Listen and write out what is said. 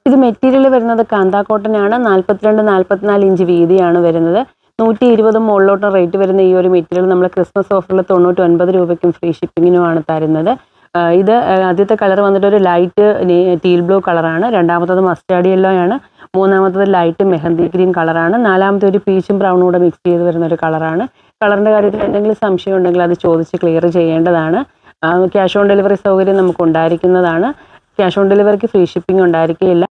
ഇത് മെറ്റീരിയൽ വരുന്നത് കാന്ത കോട്ടൺ ആണ്. 42-44 ഇഞ്ച് വീതിയാണ് വരുന്നത്. 120 മുകളിലോട്ട് റേറ്റ് വരുന്ന ഈ ഒരു മെറ്റീരിയൽ നമ്മൾ ക്രിസ്മസ് ഓഫറിൽ 99 രൂപയ്ക്കും ഫ്രീ ഷിപ്പിങ്ങിനുമാണ് തരുന്നത്. ഇത് ആദ്യത്തെ കളർ വന്നിട്ട് ഒരു ലൈറ്റ് ടീൽ ബ്ലൂ കളറാണ്. രണ്ടാമത്തത് മസ്റ്റാർഡ് യെല്ലോ ആണ്. മൂന്നാമത്തത് ലൈറ്റ് മെഹന്തി ഗ്രീൻ കളറാണ്. നാലാമത്തെ ഒരു പീച്ചും ബ്രൗണും കൂടെ മിക്സ് ചെയ്ത് വരുന്ന ഒരു കളറാണ്. കളറിൻ്റെ കാര്യത്തിൽ എന്തെങ്കിലും സംശയം ഉണ്ടെങ്കിൽ അത് ചോദിച്ച് ക്ലിയർ ചെയ്യേണ്ടതാണ്. ക്യാഷ് ഓൺ ഡെലിവറി സൗകര്യം നമുക്ക് ഉണ്ടായിരിക്കുന്നതാണ്. ക്യാഷ് ഓൺ ഡെലിവറിക്ക് ഫ്രീ ഷിപ്പിംഗ് ഉണ്ടായിരിക്കില്ല.